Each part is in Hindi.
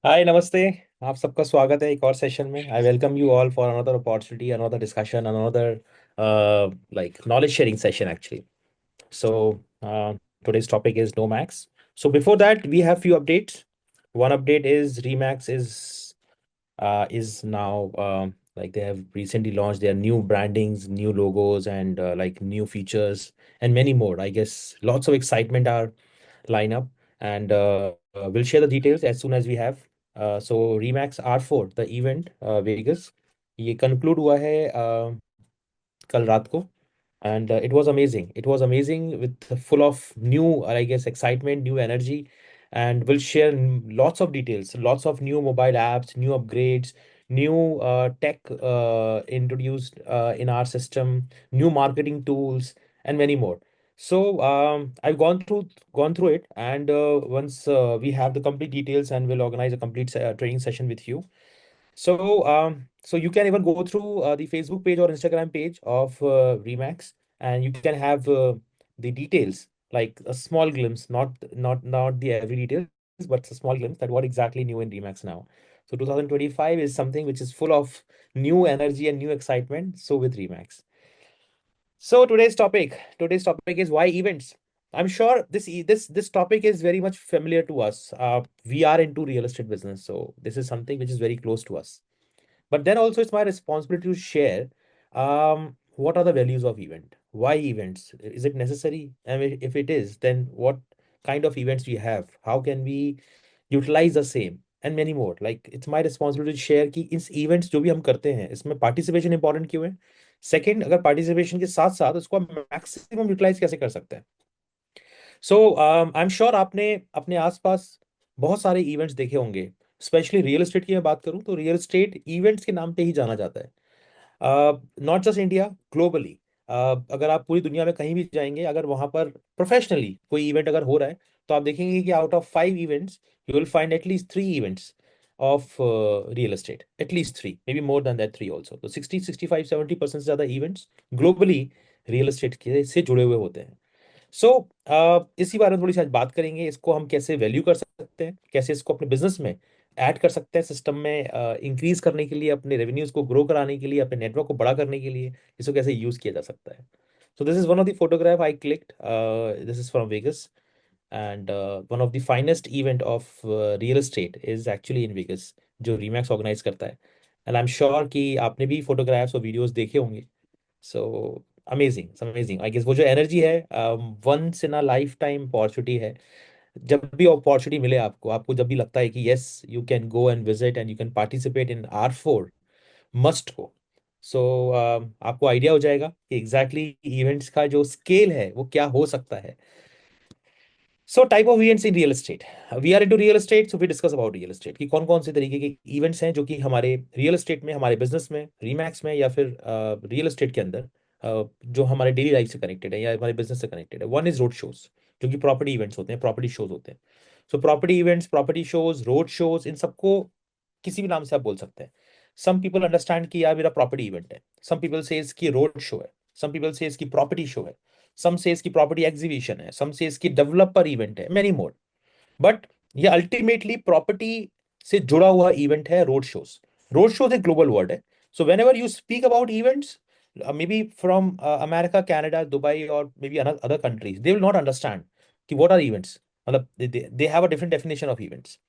हाय नमस्ते। आप सबका स्वागत है एक और सेशन में। I welcome you all for another opportunity, another discussion, another like knowledge sharing session actually. So today's topic is Nomax. So before that, we have few updates. One update is Remax is now like they have recently launched their new brandings, new logos, and like new features and many more. I guess lots of excitement are line up, and we'll share the details as soon as we have. So Remax R4 the event Vegas ये conclude हुआ है कल रात को, and it was amazing with full of new I guess excitement, new energy, and we'll share lots of details, lots of new mobile apps, new upgrades, new tech introduced in our system, new marketing tools, and many more. So I've gone through it, and once we have the complete details, and we'll organize a complete training session with you. So you can even go through the Facebook page or Instagram page of Remax, and you can have the details, like a small glimpse, not the every details, but a small glimpse that what exactly new in Remax now. So 2025 is something which is full of new energy and new excitement. So with Remax. So today's topic is why events. I'm sure this topic is very much familiar to us. We are into real estate business, so this is something which is very close to us. But then also it's my responsibility to share what are the values of event, why events, is it necessary, and if it is, then what kind of events we have, how can we utilize the same, and many more. Like it's my responsibility to share कि इस events जो भी हम करते हैं इसमें participation important क्यों है, सेकंड अगर पार्टिसिपेशन के साथ साथ उसको हम मैक्सिमम यूटिलाइज कैसे कर सकते हैं. सो आई एम श्योर आपने अपने आसपास बहुत सारे इवेंट्स देखे होंगे. स्पेशली रियल एस्टेट की मैं बात करूं तो रियल एस्टेट इवेंट्स के नाम पे ही जाना जाता है. Not just India, globally. अगर आप पूरी दुनिया में कहीं भी जाएंगे, अगर वहां पर प्रोफेशनली कोई इवेंट अगर हो रहा है, तो आप देखेंगे कि out of 5 events you will find at least 3 events of real estate, at least 3, may be more than that 3 also. तो 60, 65, 70% से ज्यादा इवेंट्स ग्लोबली रियल एस्टेट के से जुड़े हुए होते हैं. सो इसी बारे में थोड़ी सी आज बात करेंगे. इसको हम कैसे वैल्यू कर सकते हैं, कैसे इसको अपने बिजनेस में ऐड कर सकते हैं, सिस्टम में इंक्रीज करने के लिए, अपने रेवेन्यूज को ग्रो कराने के लिए, अपने नेटवर्क को बड़ा करने के लिए इसको कैसे यूज किया जा सकता है. So this is one of the photograph I clicked. This is from Vegas, and one of the finest event of real estate is actually in Vegas, जो रीमैक्स ऑर्गेनाइज करता है. एंड आई एम श्योर कि आपने भी फोटोग्राफ्स और वीडियोस देखे होंगे. So amazing, amazing. I guess वो जो एनर्जी है, once in a life time opportunity है. जब भी अपॉर्चुनिटी मिले आपको, आपको जब भी लगता है कि yes you can go and visit and you can participate in R4, must go. So आपको आइडिया हो जाएगा कि एग्जैक्टली इवेंट्स का जो स्केल है वो क्या हो सकता है. So type of events in real estate. We are into real estate, so we discuss about real estate कि कौन कौन से तरीके के इवेंट्स हैं जो कि हमारे रियल एस्टेट में, हमारे बिजनेस में, रीमैक्स में, या फिर रियल एस्टेट के अंदर जो हमारे डेली लाइफ से कनेक्टेड है या हमारे बिजनेस से कनेक्टेड है. वन इज रोड शोज, जो कि प्रॉपर्टी इवेंट्स होते हैं, प्रॉपर्टी शोज होते हैं. So property events, property shows, road shows, इन सबको किसी भी नाम से आप बोल सकते हैं. सम पीपल अंडरस्टैंड कि यार मेरा प्रॉपर्टी इवेंट है, सम पीपल से इसकी रोड शो है, सम पीपल से इसकी प्रॉपर्टी शो है, सम से इसकी प्रॉपर्टी एग्जीबिशन है, सम से इसकी डेवलपर इवेंट है, मेनी मोर. बट ये अल्टीमेटली प्रॉपर्टी से जुड़ा हुआ इवेंट है रोड शोज. रोड शोज एक ग्लोबल वर्ड है. So whenever you speak about events, maybe from America, Canada, Dubai, और maybe other countries, they will not understand कि व्हाट आर इवेंट्स. मतलब they have a different definition of events.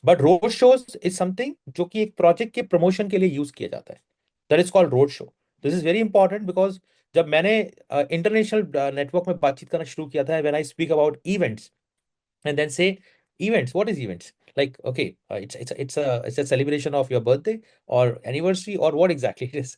But road shows is something जो कि एक प्रोजेक्ट के प्रमोशन के लिए यूज किया जाता है. That is called road show. This is very important because जब मैंने इंटरनेशनल नेटवर्क में बातचीत करना शुरू किया था, when I speak about events and then say events, what is events, like okay, it's a celebration of your birthday or anniversary, or what exactly it is.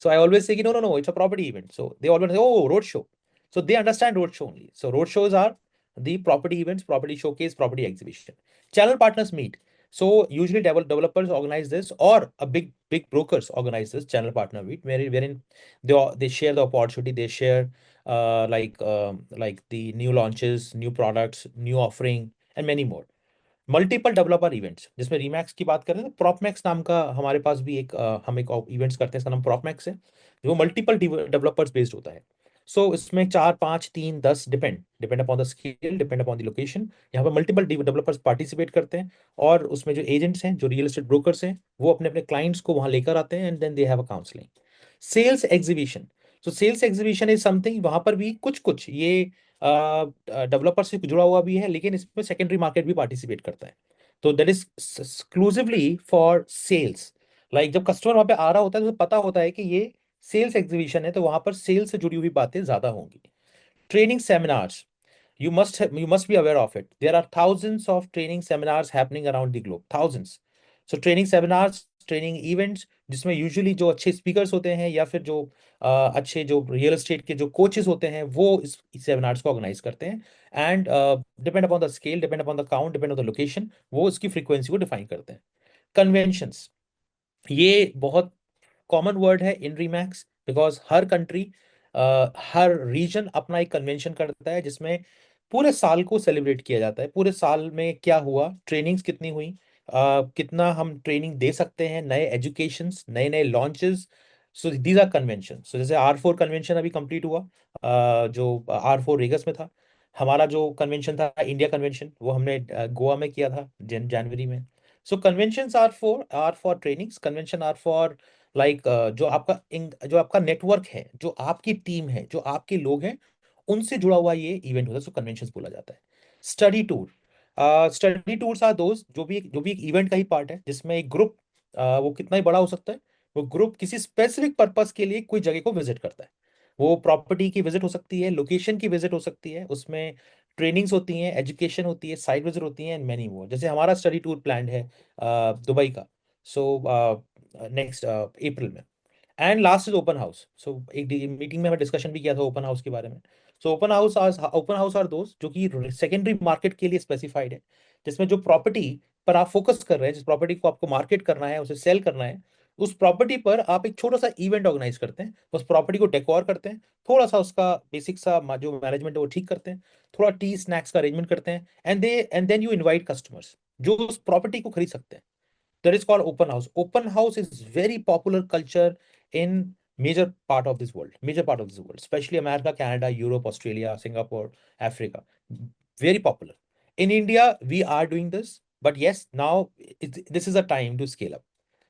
So I always say no, no, no, it's a property event. So they always say, oh, road show. So they understand road show only. So road shows are the property events, property showcase, property exhibition. Channel partners meet. So usually developers organize this, or a big brokers organize this channel partner meet, wherein they share the opportunity, they share like the new launches, new products, new offering, and many more. Multiple developer events, जिसमें रीमैक्स की बात करें तो प्रॉपमैक्स नाम का हमारे पास भी हम एक इवेंट्स करते हैं, इसका नाम प्रॉपमैक्स है, जो मल्टीपल डेवलपर्स बेस्ड होता है. सो इसमें 4, 5, 3, 10 depend depend upon the scale, depend upon the location. यहाँ पर मल्टीपल डेवलपर्स पार्टिसिपेट करते हैं, और उसमें जो एजेंट्स हैं, जो रियल एस्टेट ब्रोकर्स हैं, वो अपने अपने क्लाइंट्स को वहां लेकर आते हैं, and then they have a counselling. Sales exhibition. So sales exhibition is something, वहां पर भी कुछ कुछ ये डेवलपर से जुड़ा हुआ भी है, लेकिन इसमें सेकेंडरी मार्केट भी पार्टिसिपेट करता है। तो that is exclusively for sales. Like जब कस्टमर वहां पे आ रहा होता है तो पता होता है कि ये सेल्स एग्जीबिशन है, तो वहां पर सेल्स से जुड़ी हुई बातें ज्यादा होंगी। Training seminars. You must be aware of it. There are thousands of training seminars happening around the globe. Thousands. So training seminars, training events, जिसमें यूजुअली जो अच्छे स्पीकर्स होते हैं या फिर जो अच्छे जो रियल एस्टेट के जो कोचेस होते हैं, वो इस सेमिनार्स को ऑर्गेनाइज करते हैं। And depend upon the scale, depend upon the count, depend on the location, वो इसकी फ्रीक्वेंसी को डिफाइन करते हैं। कन्वेंशंस, ये बहुत कॉमन वर्ड है इन रीमैक्स, बिकॉज हर कंट्री, हर रीजन अपना एक कन्वेंशन करता है, जिसमें पूरे साल को सेलिब्रेट किया जाता है। पूरे साल में क्या हुआ, ट्रेनिंग्स कितनी हुई, कितना हम ट्रेनिंग दे सकते हैं, नए एजुकेशंस, नए नए launches. So these are convention. So जैसे R4 कन्वेंशन अभी कंप्लीट हुआ, जो R4 रेगस में था। हमारा जो कन्वेंशन था, इंडिया कन्वेंशन, वो हमने गोवा में किया था जनवरी में। So conventions are for trainings, convention are for like जो आपका नेटवर्क है, जो आपकी टीम है, जो आपके लोग हैं, उनसे जुड़ा हुआ ये इवेंट होता है, सो कन्वेंशन बोला जाता है। Study tour. Study tours are दोस्त जो भी एक इवेंट का ही पार्ट है, जिसमें एक ग्रुप, वो कितना ही बड़ा हो सकता है, वो ग्रुप किसी स्पेसिफिक पर्पस के लिए कोई जगह को विजिट करता है। वो प्रॉपर्टी की विजिट हो सकती है, लोकेशन की विजिट हो सकती है, उसमें ट्रेनिंग्स होती हैं, एजुकेशन होती है, साइट विजिट होती है, एंड मैनी मोर। जैसे हमारा स्टडी टूर प्लान है दुबई का, सो नेक्स्ट अप्रैल में। And last is open house. So एक मीटिंग में हमें डिस्कशन भी किया था ओपन हाउस के बारे में। सो ओपन हाउस आर दोस्त जो कि सेकेंडरी मार्केट के लिए स्पेसिफाइड है, जिसमें जो प्रॉपर्टी पर आप फोकस कर रहे हैं, जिस प्रॉपर्टी को आपको मार्केट करना है, उसे सेल करना है, उस प्रॉपर्टी पर आप एक छोटा सा इवेंट ऑर्गेनाइज करते हैं, उस प्रॉपर्टी को डेकोर करते हैं, थोड़ा सा उसका बेसिक सा जो मैनेजमेंट है वो ठीक करते हैं, थोड़ा टी स्नैक्स का अरेंजमेंट करते हैं, and then you invite customers जो उस प्रॉपर्टी को खरीद सकते हैं। That is called open house. Open house is very popular culture in major part of this world, major part of this world, especially America, Canada, Europe, Australia, Singapore, Africa. Very popular. In India, we are doing this, but yes, now this is a time to scale up.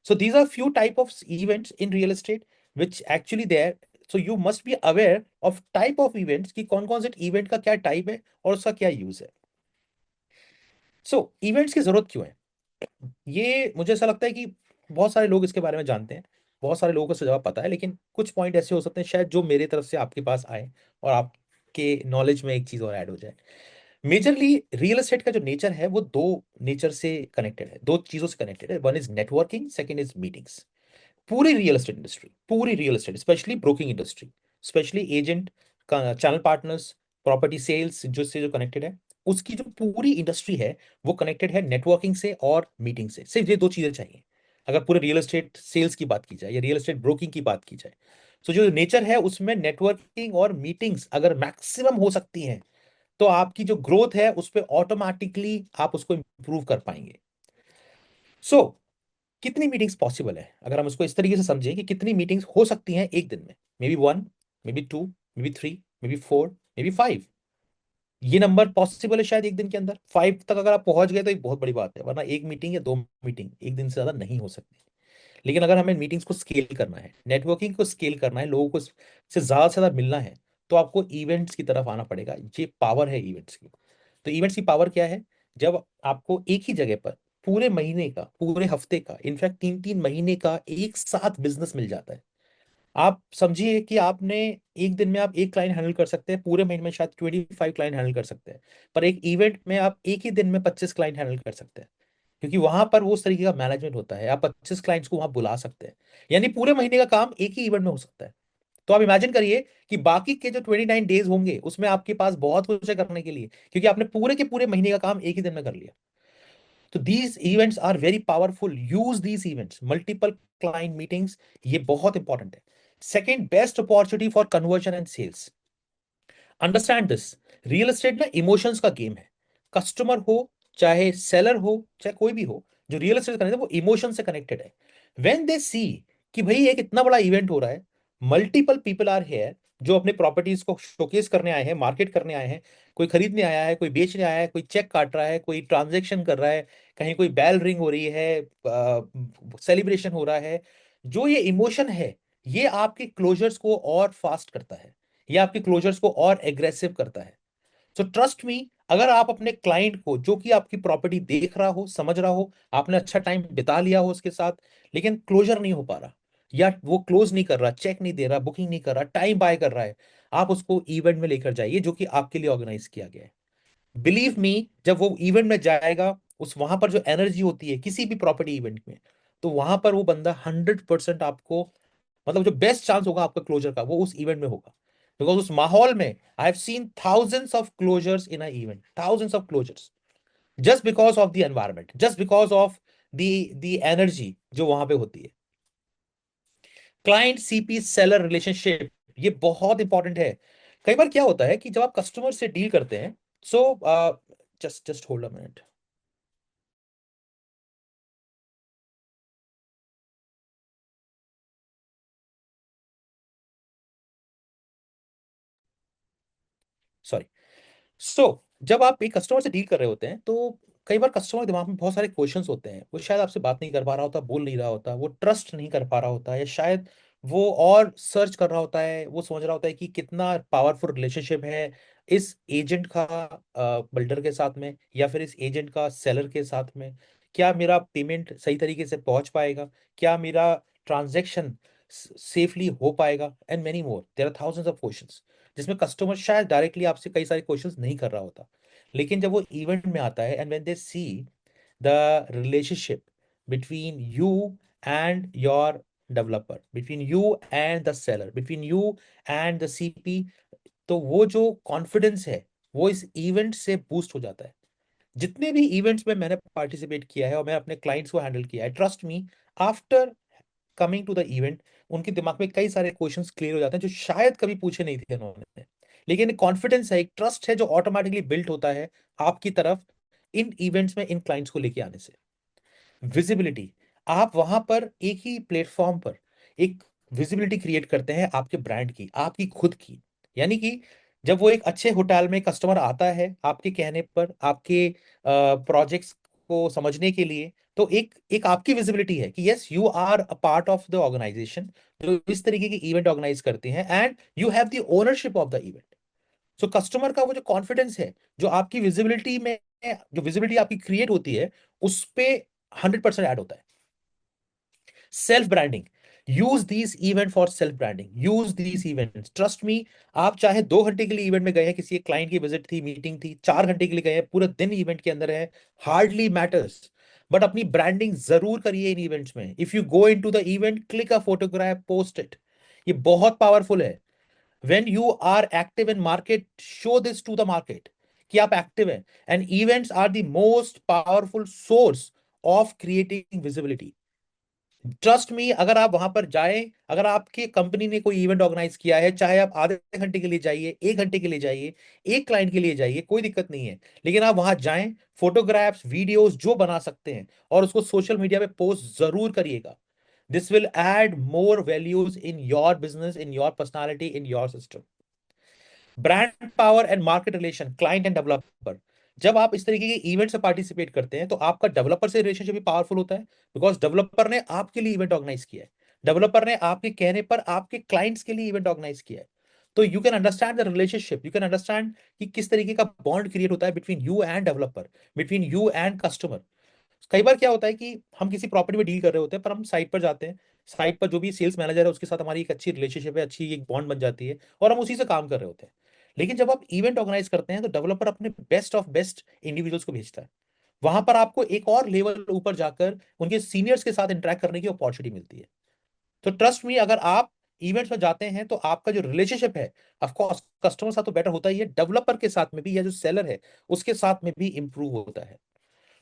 So these are few type of events in real estate which actually there. So you must be aware of type of events कि कौन कौन से event का क्या type है और उसका क्या use है. So events की जरूरत क्यों है, ये मुझे ऐसा लगता है कि बहुत सारे लोग इसके बारे में जानते हैं, बहुत सारे लोगों को इसका जवाब पता है, लेकिन कुछ पॉइंट ऐसे हो सकते हैं शायद जो मेरे तरफ से आपके पास आए और आपके नॉलेज में एक चीज और ऐड हो जाए। मेजरली रियल एस्टेट का जो नेचर है वो दो नेचर से कनेक्टेड है, दो चीजों से कनेक्टेड है। One is networking, second is meetings. पूरी रियल एस्टेट इंडस्ट्री, पूरी real estate, specially broking industry, specially agent, channel partners, property sales जो से जो कनेक्टेड है, उसकी जो पूरी इंडस्ट्री है वो कनेक्टेड है नेटवर्किंग से और मीटिंग से। सिर्फ ये दो चीजें चाहिए अगर पूरे रियल एस्टेट सेल्स की बात की जाए या रियल एस्टेट ब्रोकिंग की बात की जाए। तो जो नेचर है उसमें नेटवर्किंग और मीटिंग्स अगर मैक्सिमम हो सकती हैं, तो आपकी जो ग्रोथ है उस पर ऑटोमेटिकली आप उसको इंप्रूव कर पाएंगे। सो कितनी मीटिंग्स पॉसिबल है, अगर हम उसको इस तरीके से समझें कि कितनी मीटिंग्स हो सकती हैं एक दिन में, may be 1, may be 2, may be 3, may be 4, may be 5। ये नंबर पॉसिबल है शायद एक दिन के अंदर 5 तक अगर आप पहुंच गए तो एक बहुत बड़ी बात है, वरना एक मीटिंग या दो मीटिंग एक दिन से ज्यादा नहीं हो सकती। लेकिन अगर हमें मीटिंग्स को स्केल करना है, नेटवर्किंग को स्केल करना है, लोगों को से ज्यादा मिलना है, तो आपको इवेंट्स की तरफ आना पड़ेगा। ये पावर है इवेंट्स की। तो इवेंट्स की पावर क्या है, जब आपको एक ही जगह पर पूरे महीने का, पूरे हफ्ते का, इनफैक्ट 3-3 महीने का एक साथ बिजनेस मिल जाता है। आप समझिए कि आपने एक दिन में आप एक क्लाइंट हैंडल कर सकते हैं, पूरे महीने में शायद 25 क्लाइंट हैंडल कर सकते हैं, पर एक इवेंट में आप एक ही दिन में 25 क्लाइंट हैंडल कर सकते हैं, क्योंकि वहां पर वो उस तरीके का मैनेजमेंट होता है। आप 25 क्लाइंट्स को वहां बुला सकते हैं, यानी पूरे महीने का काम एक ही इवेंट में हो सकता है। तो आप इमेजिन करिए कि बाकी के जो 29 डेज होंगे उसमें आपके पास बहुत कुछ है करने के लिए, क्योंकि आपने पूरे के पूरे महीने का काम एक ही दिन में कर लिया। तो these events are very powerful, use these events, multiple client meetings, ये बहुत इंपॉर्टेंट है। Second, best opportunity for conversion and sales. Understand this, real estate ना इमोशंस का गेम है। कस्टमर हो, चाहे सेलर हो, चाहे कोई भी हो, जो रियल एस्टेट कनेक्टेड है वो इमोशन से कनेक्टेड है। व्हेन दे सी कि भाई एक इतना बड़ा इवेंट हो रहा है, मल्टीपल पीपल आर हेयर, जो अपने प्रॉपर्टीज को शोकेस करने आए हैं, मार्केट करने आए हैं। कोई खरीदने आया है, कोई बेचने आया है, कोई चेक काट रहा है, कोई ट्रांजेक्शन कर रहा है, कहीं कोई बैल रिंग हो रही है, सेलिब्रेशन हो रहा है। जो ये इमोशन है, ये आपके क्लोजर्स को और फास्ट करता है, ये आपके क्लोजर्स को और एग्रेसिव करता है। सो ट्रस्ट मी, अगर आप अपने क्लाइंट को, जो कि आपकी प्रॉपर्टी देख रहा हो, समझ रहा हो, आपने अच्छा टाइम बिता लिया हो उसके साथ, लेकिन क्लोजर नहीं हो पा रहा, या वो क्लोज नहीं कर रहा, चेक नहीं दे रहा, बुकिंग नहीं कर रहा, टाइम बाय कर रहा है, आप उसको इवेंट में लेकर जाइए जो कि आपके लिए ऑर्गेनाइज किया गया है। बिलीव मी, जब वो इवेंट में जाएगा, उस वहां पर जो एनर्जी होती है किसी भी प्रॉपर्टी इवेंट में, तो वहां पर वो बंदा 100% आपको, मतलब जो बेस्ट चांस होगा आपका क्लोजर का, वो उस इवेंट में होगा। बिकॉज उस माहौल में I have seen thousands of closures in a event, thousands of closures, just because of the environment, just because of the energy जो वहां पे होती है। क्लाइंट सीपी सेलर रिलेशनशिप, ये बहुत इंपॉर्टेंट है। कई बार क्या होता है कि जब आप कस्टमर से डील करते हैं, so just just hold a minute. Sorry. जब आप एक कस्टमर से डील कर रहे होते हैं, तो कई बार कस्टमर के दिमाग में बहुत सारे क्वेश्चंस होते हैं। वो शायद आपसे बात नहीं कर पा रहा होता, बोल नहीं रहा होता, वो ट्रस्ट नहीं कर पा रहा होता, या शायद वो और सर्च कर रहा होता है, वो समझ रहा होता है कि कितना पावरफुल रिलेशनशिप है इस एजेंट का बिल्डर के साथ में, या फिर इस एजेंट का सेलर के साथ में। क्या मेरा पेमेंट सही तरीके से पहुंच पाएगा, क्या मेरा ट्रांजेक्शन सेफली हो पाएगा, and many more, there are thousands of questions, जिसमें कस्टमर शायद डायरेक्टली आपसे कई सारे क्वेश्चंस नहीं कर रहा होता। लेकिन जब वो इवेंट में आता है, and when they see the relationship between you and your developer, between you and the seller, between you and the CP, तो वो जो कॉन्फिडेंस है, वो इस इवेंट से बूस्ट हो जाता है। जितने भी इवेंट्स में मैंने पार्टिसिपेट किया है और मैं अपने क्लाइंट्स को हैंडल किया है, trust me, after coming to the event, उनके दिमाग में कई सारे क्वेश्चंस क्लियर हो जाते हैं जो शायद कभी पूछे नहीं थे उन्होंने। लेकिन कॉन्फिडेंस है, एक ट्रस्ट है जो ऑटोमेटिकली बिल्ट होता है आपकी तरफ, इन इवेंट्स में इन क्लाइंट्स को लेके आने से। विजिबिलिटी, आप वहां पर एक ही प्लेटफॉर्म पर एक विजिबिलिटी क्रिएट करते हैं आपके ब्रांड की, आपकी खुद की। यानी कि जब वो एक अच्छे होटल में कस्टमर आता है आपके कहने पर, आपके प्रोजेक्ट्स को समझने के लिए, तो एक एक आपकी विजिबिलिटी है कि yes, you are a part of the organisation जो इस तरीके के इवेंट ऑर्गेनाइज करते हैं, and you have the ownership of the event. So customer का वो जो कॉन्फिडेंस है, जो आपकी विजिबिलिटी में, जो विजिबिलिटी आपकी क्रिएट होती है, उस पे 100% ऐड होता है। Self branding, use these event for self branding, use these events, trust me. आप चाहे 2 घंटे के लिए इवेंट में गए हैं, किसी एक क्लाइंट की विजिट थी, मीटिंग थी, 4 घंटे के लिए गए हैं, पूरा दिन इवेंट के अंदर है, हार्डली मैटर्स, बट अपनी ब्रांडिंग जरूर करिए इन इवेंट्स में। If you go in to the event, click a photograph, post it, ये बहुत पावरफुल है। when you are active in market, show this to the market कि आप एक्टिव हैं, and events are the most powerful source of creating visibility. Trust me, अगर आप वहां पर जाएं, अगर आपकी कंपनी ने कोई इवेंट ऑर्गेनाइज किया है, चाहे आप आधे घंटे के लिए जाइए, 1 घंटे के लिए जाइए, एक क्लाइंट के लिए जाइए, कोई दिक्कत नहीं है, लेकिन आप वहां जाएं, फोटोग्राफ्स, वीडियोस जो बना सकते हैं, और उसको सोशल मीडिया पे पोस्ट जरूर करिएगा। This will add more values in your business, in your personality, in your system. Brand power and market relation, client and developer, जब आप इस तरीके के इवेंट से पार्टिसिपेट करते हैं, तो आपका डेवलपर से रिलेशनशिप भी पावरफुल होता है, बिकॉज डेवलपर ने आपके लिए इवेंट ऑर्गेनाइज किया है, डेवलपर ने आपके कहने पर आपके क्लाइंट्स के लिए इवेंट ऑर्गेनाइज किया है। तो you can understand the relationship, you can understand कि किस तरीके का बॉन्ड क्रिएट होता है between you end developer, between you and customer. कई बार क्या होता है कि हम किसी प्रॉपर्टी में डील कर रहे होते हैं, पर हम साइट पर जाते हैं, साइट पर जो भी सेल्स मैनेजर है उसके साथ हमारी एक अच्छी रिलेशनशिप है, अच्छी एक बॉन्ड बन जाती है, और हम उसी से काम कर रहे होते हैं। लेकिन जब आप इवेंट ऑर्गेनाइज करते हैं, तो डेवलपर अपने बेस्ट ऑफ बेस्ट इंडिविजुअल्स को भेजता है, वहां पर आपको एक और लेवल ऊपर जाकर उनके सीनियर्स के साथ इंटरेक्ट करने की अपॉर्चुनिटी मिलती है। तो ट्रस्ट मी, अगर आप इवेंट्स में जाते हैं, तो आपका जो रिलेशनशिप है, ऑफकोर्स कस्टमर साथ तो बेटर होता ही है, डेवलपर के साथ में भी, या जो सेलर है उसके साथ में भी इंप्रूव होता है।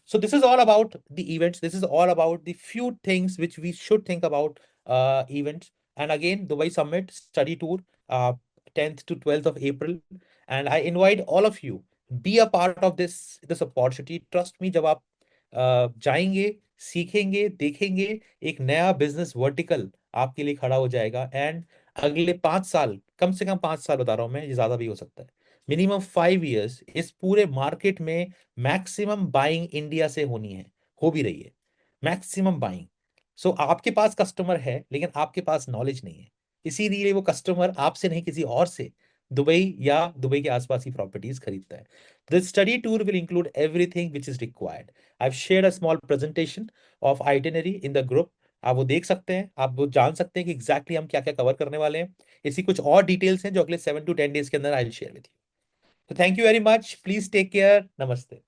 So this is all about the events. This is all about the few things which we should think about events. And again, Dubai Summit study tour, 10th to 12th of April, and I invite all of you, be a part of this opportunity. Trust me, जब आप जाएंगे, सीखेंगे, देखेंगे, एक नया बिजनेस वर्टिकल आपके लिए खड़ा हो जाएगा, एंड अगले 5 साल, कम से कम 5 साल बता रहा हूं मैं, ये ज्यादा भी हो सकता है, मिनिमम 5 इयर्स इस पूरे मार्केट में मैक्सिमम बाइंग इंडिया से होनी है, हो भी रही है मैक्सिमम बाइंग। सो आपके पास कस्टमर है लेकिन आपके पास नॉलेज नहीं है, इसीलिए वो कस्टमर आपसे नहीं किसी और से दुबई या दुबई के आसपास की प्रॉपर्टीज खरीदता है। This study tour will include everything which is required. I have shared a small presentation of itinerary in the group. आप वो देख सकते हैं, आप वो जान सकते हैं कि एग्जैक्टली हम क्या क्या कवर करने वाले हैं। इसी कुछ और डिटेल्स हैं जो अगले 7 to 10 डेज के अंदर I will share with you. तो thank you very much, please take care, नमस्ते।